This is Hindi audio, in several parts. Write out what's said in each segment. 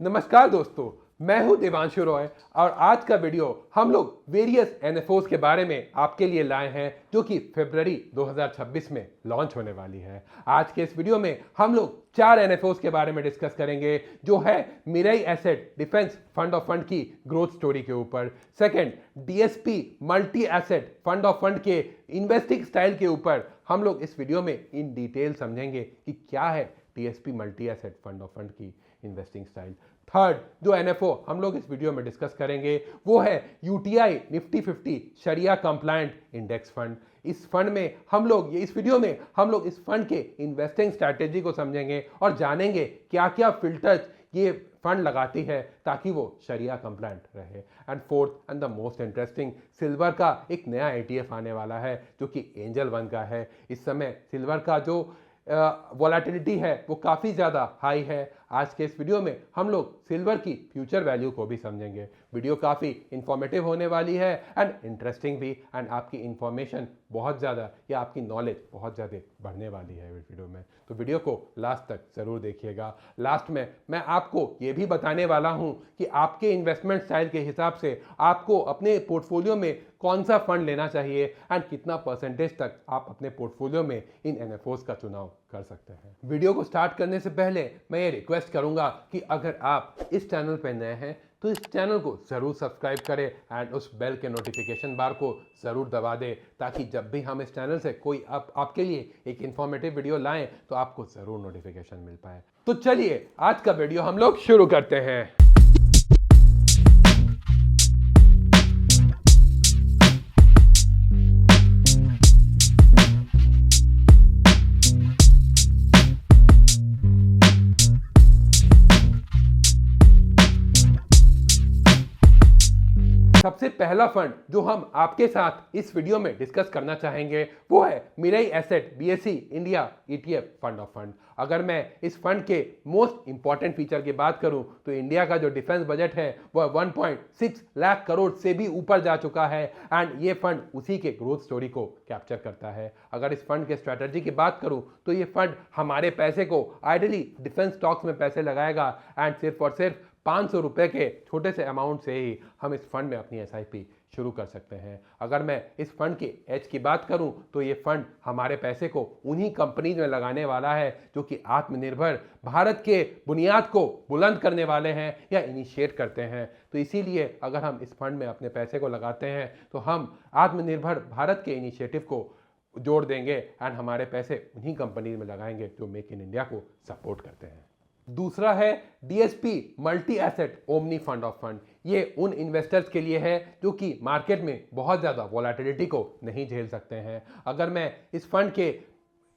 नमस्कार दोस्तों, मैं हूं देवांशु रॉय और आज का वीडियो हम लोग वेरियस एनएफओस के बारे में आपके लिए लाए हैं जो कि फरवरी 2026 में लॉन्च होने वाली है। आज के इस वीडियो में हम लोग 4 एनएफओस के बारे में डिस्कस करेंगे जो है Mirae Asset defence fund of fund की ग्रोथ स्टोरी के ऊपर, second DSP multi asset fund of fund के इन्वेस्टिंग स्टाइल के ऊपर हम लोग इस वीडियो में इन डिटेल समझेंगे कि क्या है DSP multi asset fund of fund की इन्वेस्टिंग स्टाइल। थर्ड जो एनएफओ हम लोग इस वीडियो में डिस्कस करेंगे वो है यूटीआई निफ्टी 50 शरिया कंप्लायंट इंडेक्स फंड। इस फंड में हम लोग इस वीडियो में हम लोग इस फंड के इन्वेस्टिंग स्ट्रैटेजी को समझेंगे और जानेंगे क्या क्या फिल्टर्स ये फंड लगाती है ताकि वो शरिया कंप्लायंट रहे। And fourth and the most interesting, silver का एक नया एटीएफ आने वाला है जो कि एंजल वन का है। इस समय सिल्वर का जो वॉलेटिलिटी है वो काफ़ी ज़्यादा हाई है। आज के इस वीडियो में हम लोग सिल्वर की फ्यूचर वैल्यू को भी समझेंगे। वीडियो काफ़ी इंफॉर्मेटिव होने वाली है एंड इंटरेस्टिंग भी, एंड आपकी इंफॉर्मेशन बहुत ज़्यादा या आपकी नॉलेज बहुत ज़्यादा बढ़ने वाली है इस वीडियो में, तो वीडियो को लास्ट तक ज़रूर देखिएगा। लास्ट में मैं आपको ये भी बताने वाला हूँ कि आपके इन्वेस्टमेंट स्टाइल के हिसाब से आपको अपने पोर्टफोलियो में कौन सा फंड लेना चाहिए एंड कितना परसेंटेज तक आप अपने पोर्टफोलियो में इन एनएफओस का चुनाव कर सकते हैं। वीडियो को स्टार्ट करने से पहले मैं ये रिक्वेस्ट करूंगा कि अगर आप इस चैनल पर नए हैं तो इस चैनल को ज़रूर सब्सक्राइब करें एंड उस बेल के नोटिफिकेशन बार को ज़रूर दबा दें ताकि जब भी हम इस चैनल से कोई आपके लिए एक इन्फॉर्मेटिव वीडियो लाएं तो आपको ज़रूर नोटिफिकेशन मिल पाए। तो चलिए आज का वीडियो हम लोग शुरू करते हैं। सबसे पहला फंड जो हम आपके साथ इस वीडियो में डिस्कस करना चाहेंगे वो है Mirae Asset BSE India ETF fund of fund. अगर मैं इस फंड के मोस्ट इंपॉर्टेंट फीचर की बात करूं तो इंडिया का जो डिफेंस बजट है वह 1.6 लाख करोड़ से भी ऊपर जा चुका है एंड ये फंड उसी के ग्रोथ स्टोरी को कैप्चर करता है। अगर इस फंड के स्ट्रैटेजी की बात करूं तो ये फंड हमारे पैसे को आइडियली डिफेंस स्टॉक्स में पैसे लगाएगा एंड सिर्फ और सिर्फ 500 रुपए के छोटे से अमाउंट से ही हम इस फंड में अपनी एसआईपी शुरू कर सकते हैं। अगर मैं इस फंड के एज की बात करूं तो ये फंड हमारे पैसे को उन्हीं कंपनीज में लगाने वाला है जो कि आत्मनिर्भर भारत के बुनियाद को बुलंद करने वाले हैं या इनिशिएट करते हैं। तो इसीलिए अगर हम इस फंड में अपने पैसे को लगाते हैं तो हम आत्मनिर्भर भारत के इनिशिएटिव को जोड़ देंगे एंड हमारे पैसे उन्हीं कंपनीज में लगाएंगे जो मेक इन इंडिया को सपोर्ट करते हैं। दूसरा है DSP multi asset omni fund of fund. ये उन इन्वेस्टर्स के लिए है जो कि मार्केट में बहुत ज़्यादा वॉलेटिलिटी को नहीं झेल सकते हैं। अगर मैं इस फंड के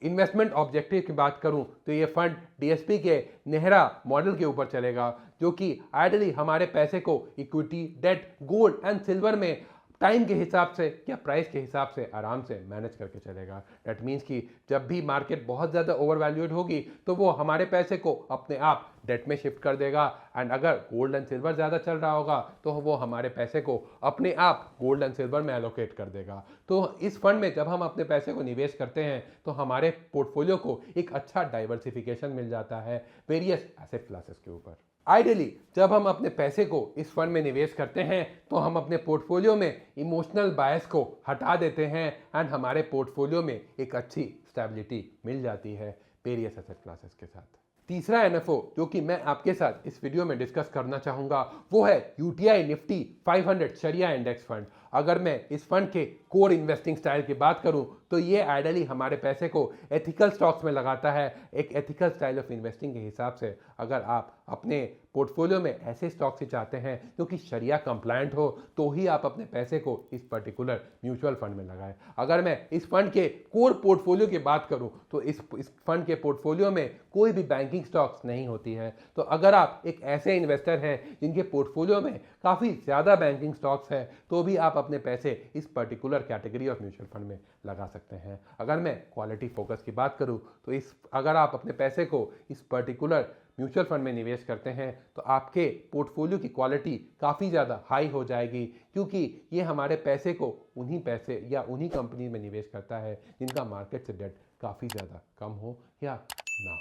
इन्वेस्टमेंट ऑब्जेक्टिव की बात करूं तो ये फंड डीएसपी के नेहरा मॉडल के ऊपर चलेगा जो कि आइडियली हमारे पैसे को equity, debt, gold and silver में टाइम के हिसाब से या प्राइस के हिसाब से आराम से मैनेज करके चलेगा। दैट मीन्स कि जब भी मार्केट बहुत ज़्यादा ओवर वैल्यूड होगी तो वो हमारे पैसे को अपने आप डेट में शिफ्ट कर देगा एंड अगर गोल्ड एंड सिल्वर ज़्यादा चल रहा होगा तो वो हमारे पैसे को अपने आप गोल्ड एंड सिल्वर में एलोकेट कर देगा। तो इस फंड में जब हम अपने पैसे को निवेश करते हैं तो हमारे पोर्टफोलियो को एक अच्छा डाइवर्सिफिकेशन मिल जाता है वेरियस एसेट क्लासेस के ऊपर। आइडियली जब हम अपने पैसे को इस फंड में निवेश करते हैं तो हम अपने पोर्टफोलियो में इमोशनल बायस को हटा देते हैं एंड हमारे पोर्टफोलियो में एक अच्छी स्टेबिलिटी मिल जाती है वेरियस एसेट क्लासेस के साथ। तीसरा एनएफओ जो कि मैं आपके साथ इस वीडियो में डिस्कस करना चाहूँगा वो है यूटीआई निफ्टी 500 शरिया इंडेक्स फंड। अगर मैं इस फंड के कोर इन्वेस्टिंग स्टाइल की बात करूं तो ये आइडियली हमारे पैसे को एथिकल स्टॉक्स में लगाता है। एक एथिकल स्टाइल ऑफ इन्वेस्टिंग के हिसाब से अगर आप अपने पोर्टफोलियो में ऐसे स्टॉक्स ही चाहते हैं जो कि शरिया कंप्लायंट हो तो ही आप अपने पैसे को इस पर्टिकुलर म्यूचुअल फंड में लगाएं। अगर मैं इस फंड के कोर पोर्टफोलियो की बात करूं तो इस फंड के पोर्टफोलियो में कोई भी बैंकिंग स्टॉक्स नहीं होती है। तो अगर आप एक ऐसे इन्वेस्टर हैं जिनके पोर्टफोलियो में काफ़ी ज़्यादा बैंकिंग स्टॉक्स है तो भी आप अपने पैसे इस particular category of mutual fund में लगा सकते हैं। अगर मैं क्वालिटी फोकस की बात करूं तो अगर आप अपने पैसे को इस पर्टिकुलर म्यूचुअल फंड में निवेश करते हैं तो आपके पोर्टफोलियो की क्वालिटी काफ़ी ज़्यादा हाई हो जाएगी क्योंकि ये हमारे पैसे को उन्हीं पैसे या उन्हीं कंपनी में निवेश करता है जिनका मार्केट से डेट काफ़ी ज़्यादा कम हो या ना हो।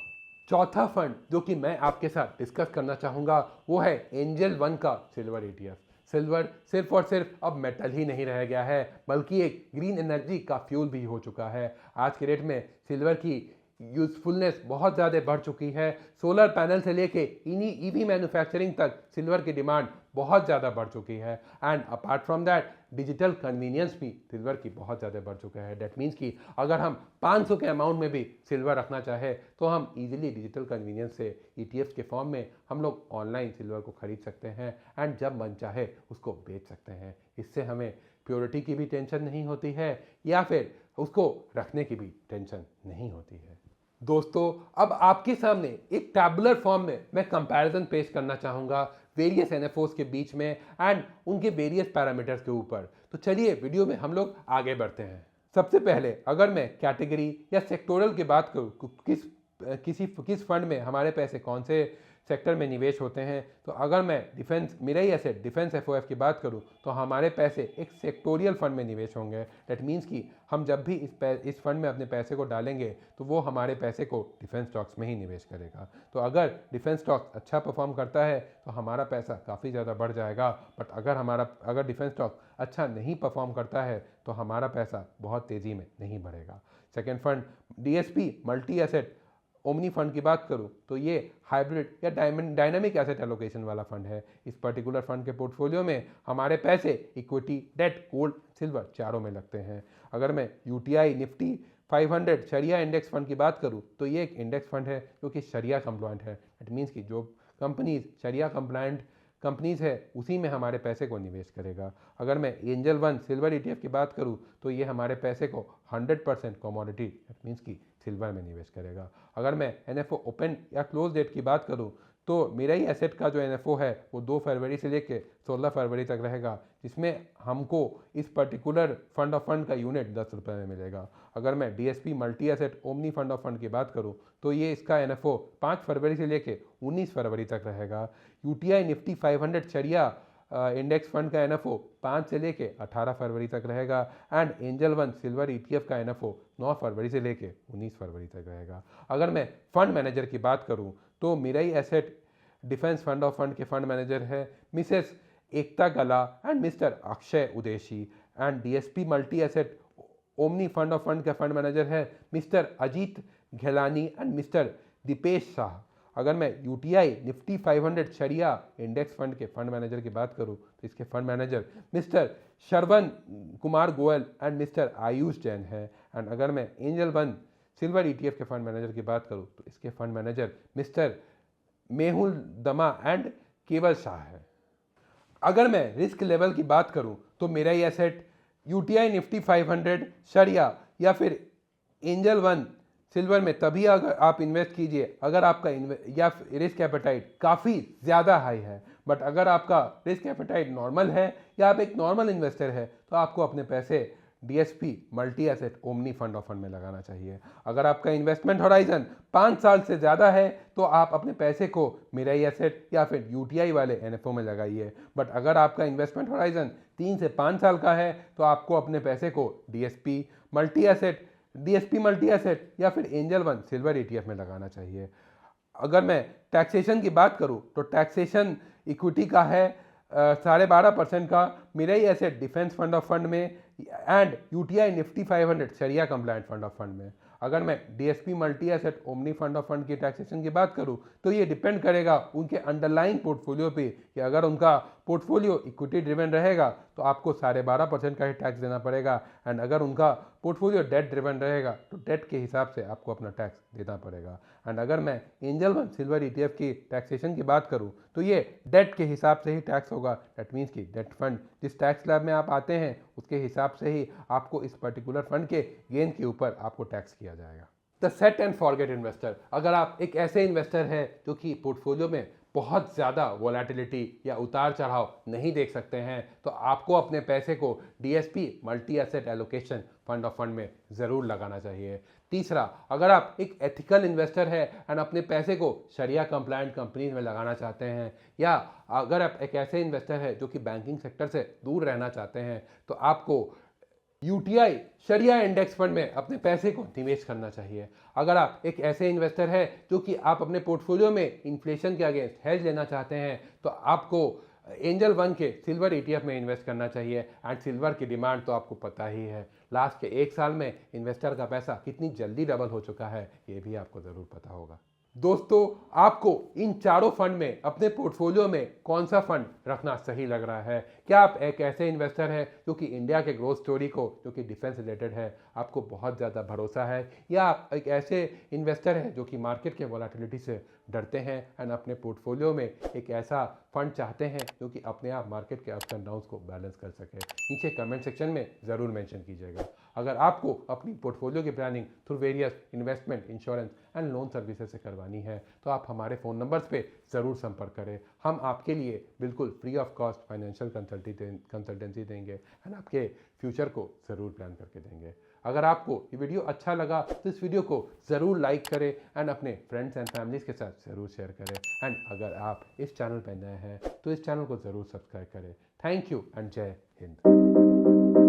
चौथा फंड जो कि मैं आपके साथ डिस्कस करना चाहूँगा वो है एंजल वन का सिल्वर ETF। सिल्वर सिर्फ और सिर्फ अब मेटल ही नहीं रह गया है बल्कि एक ग्रीन एनर्जी का फ्यूल भी हो चुका है। आज के डेट में सिल्वर की यूजफुलनेस बहुत ज़्यादा बढ़ चुकी है। सोलर पैनल से लेके ईवी मैन्युफैक्चरिंग तक सिल्वर की डिमांड बहुत ज़्यादा बढ़ चुकी है। And apart from that digital convenience भी सिल्वर की बहुत ज़्यादा बढ़ चुका है। डेट मीन्स कि अगर हम 500 के अमाउंट में भी सिल्वर रखना चाहे तो हम इजीली डिजिटल कन्वीनियंस से ETFs के फॉर्म में हम लोग ऑनलाइन सिल्वर को खरीद सकते हैं एंड जब मन चाहे उसको बेच सकते हैं। इससे हमें प्योरिटी की भी टेंशन नहीं होती है या फिर उसको रखने की भी टेंशन नहीं होती है। दोस्तों अब आपके सामने एक टैबुलर फॉर्म में मैं कंपैरिजन पेश करना चाहूँगा वेरियस NFOs के बीच में एंड उनके वेरियस पैरामीटर्स के ऊपर। तो चलिए वीडियो में हम लोग आगे बढ़ते हैं। सबसे पहले अगर मैं कैटेगरी या सेक्टोरल की बात करूँ किस फंड में हमारे पैसे कौन से सेक्टर में निवेश होते हैं, तो अगर मैं डिफेंस मेरा ही एसेट डिफेंस FOF की बात करूं तो हमारे पैसे एक सेक्टोरियल फंड में निवेश होंगे। दैट मीन्स कि हम जब भी इस फंड में अपने पैसे को डालेंगे तो वो हमारे पैसे को डिफेंस स्टॉक्स में ही निवेश करेगा। तो अगर डिफेंस स्टॉक्स अच्छा परफॉर्म करता है तो हमारा पैसा काफ़ी ज़्यादा बढ़ जाएगा, बट अगर डिफेंस स्टॉक अच्छा नहीं परफॉर्म करता है तो हमारा पैसा बहुत तेज़ी में नहीं बढ़ेगा। Second fund DSP multi asset omni fund की बात करूं तो ये हाइब्रिड या डायनामिक एसेट एलोकेशन वाला फंड है। इस पर्टिकुलर फंड के पोर्टफोलियो में हमारे पैसे इक्विटी, डेट, गोल्ड, सिल्वर चारों में लगते हैं। अगर मैं UTI निफ्टी 500 शरिया इंडेक्स फंड की बात करूं तो ये एक इंडेक्स फंड है जो कि शरिया कंप्लायंट है। इट मीन्स कि जो कंपनीज शरिया कंप्लायंट कंपनीज है उसी में हमारे पैसे को निवेश करेगा। अगर मैं एंजल वन सिल्वर ETF की बात करूं तो ये हमारे पैसे को 100% कमोडिटी दैट मीन्स कि सिल्वर में निवेश करेगा। अगर मैं NFO ओपन या क्लोज डेट की बात करूं तो मेरा ही एसेट का जो NFO है वो 2 फरवरी से लेके 16 फरवरी तक रहेगा, जिसमें हमको इस पर्टिकुलर फंड ऑफ फंड का यूनिट 10 रुपये में मिलेगा। अगर मैं DSP multi asset omni fund of fund की बात करूं तो ये इसका NFO 5 फरवरी से लेके 19 फरवरी तक रहेगा। UTI निफ्टी 500 शरिया इंडेक्स फंड का NFO 5 से लेके 18 फरवरी तक रहेगा and angel one silver ETF का NFO 9 फरवरी से लेके 19 फरवरी तक रहेगा। अगर मैं फंड मैनेजर की बात करूं तो Mirae asset defence fund of fund के फंड मैनेजर है Mrs Ekta Gala and Mr Akshay Udeshi and DSP multi asset omni fund of fund का फंड मैनेजर है Mr Ajit Ghelani and Mr Deepesh Shah. अगर मैं UTI निफ्टी 500 शरिया इंडेक्स फंड के फंड मैनेजर की बात करूं तो इसके fund manager Mr Shravan Kumar Goyal and Mr Ayush Jain है। एंड अगर मैं एंजल वन सिल्वर ETF के फंड मैनेजर की बात करूं तो इसके फंड मैनेजर मिस्टर मेहुल दमा एंड केवल शाह है। अगर मैं रिस्क लेवल की बात करूं तो Mirae asset UTI Nifty 500 शरिया या फिर एंजल वन सिल्वर में तभी अगर आप इन्वेस्ट कीजिए अगर आपका या रिस्क एपेटाइट काफ़ी ज़्यादा हाई है। बट अगर आपका रिस्क एपेटाइट नॉर्मल है या आप एक नॉर्मल इन्वेस्टर है तो आपको अपने पैसे DSP multi asset omni fund of fund में लगाना चाहिए। अगर आपका इन्वेस्टमेंट होराइजन 5 साल से ज़्यादा है तो आप अपने पैसे को मेरा ही एसेट या फिर UTI वाले NFO में लगाइए। बट अगर आपका इन्वेस्टमेंट होराइजन 3 से 5 साल का है तो आपको अपने पैसे को DSP मल्टी एसेट या फिर एंजल वन सिल्वर ETF में लगाना चाहिए। अगर मैं टैक्सेशन की बात करूं तो टैक्सेशन इक्विटी का है 12.5% का Mirae asset defence fund of fund में एंड UTI निफ्टी 500 शरिया कंप्लायंट फंड ऑफ फंड में। अगर मैं DSP multi asset omni fund of fund की टैक्सेशन की बात करूं तो ये डिपेंड करेगा उनके अंडरलाइंग पोर्टफोलियो पे कि अगर उनका पोर्टफोलियो इक्विटी ड्रिवन रहेगा तो आपको 12.5% का ही टैक्स देना पड़ेगा एंड अगर उनका पोर्टफोलियो डेट ड्रिवन रहेगा तो डेट के हिसाब से आपको अपना टैक्स देना पड़ेगा। एंड अगर मैं एंजल वन सिल्वर ETF की टैक्सेशन की बात करूं तो ये डेट के हिसाब से ही टैक्स होगा। दैट मीन्स कि डेट फंड जिस टैक्स स्लैब में आप आते हैं उसके हिसाब से ही आपको इस पर्टिकुलर फंड के गेन के ऊपर आपको टैक्स किया जाएगा। The set and forget investor, अगर आप एक ऐसे इन्वेस्टर हैं जो कि पोर्टफोलियो में बहुत ज़्यादा वोलेटिलिटी या उतार चढ़ाव नहीं देख सकते हैं तो आपको अपने पैसे को DSP multi asset allocation fund of fund में ज़रूर लगाना चाहिए। तीसरा, अगर आप एक एथिकल इन्वेस्टर है एंड अपने पैसे को शरिया कंप्लायंट कंपनीज में लगाना चाहते हैं या अगर आप एक ऐसे इन्वेस्टर है जो कि बैंकिंग सेक्टर से दूर रहना चाहते हैं तो आपको यूटीआई शरिया इंडेक्स फंड में अपने पैसे को निवेश करना चाहिए। अगर आप एक ऐसे इन्वेस्टर हैं जो कि आप अपने पोर्टफोलियो में इन्फ्लेशन के अगेंस्ट हेज लेना चाहते हैं, तो आपको एंजल वन के सिल्वर ईटीएफ में इन्वेस्ट करना चाहिए। एंड सिल्वर की डिमांड तो आपको पता ही है, लास्ट के 1 साल में इन्वेस्टर का पैसा कितनी जल्दी डबल हो चुका है, ये भी आपको ज़रूर पता होगा। दोस्तों, आपको इन चारों फंड में अपने पोर्टफोलियो में कौन सा फंड रखना सही लग रहा है? क्या आप एक ऐसे इन्वेस्टर हैं जो कि इंडिया के ग्रोथ स्टोरी को, जो कि डिफेंस रिलेटेड है, आपको बहुत ज़्यादा भरोसा है, या आप एक ऐसे इन्वेस्टर हैं जो कि मार्केट के वॉलेटिलिटी से डरते हैं एंड अपने पोर्टफोलियो में एक ऐसा फंड चाहते हैं जो कि अपने आप मार्केट के अप्स एंड डाउन्स को बैलेंस कर सके? नीचे कमेंट सेक्शन में ज़रूर मेंशन कीजिएगा। अगर आपको अपनी पोर्टफोलियो की planning through various investment, insurance and loan services से करवानी है, तो आप हमारे फ़ोन नंबर्स पे ज़रूर संपर्क करें। हम आपके लिए बिल्कुल free of cost financial consultancy देंगे एंड आपके फ्यूचर को ज़रूर प्लान करके देंगे। अगर आपको ये वीडियो अच्छा लगा तो इस वीडियो को ज़रूर लाइक करें एंड अपने फ्रेंड्स एंड फैमिलीज़ के साथ ज़रूर शेयर करें। एंड अगर आप इस चैनल पर नए हैं तो इस चैनल को ज़रूर सब्सक्राइब करें। थैंक यू एंड जय हिंद।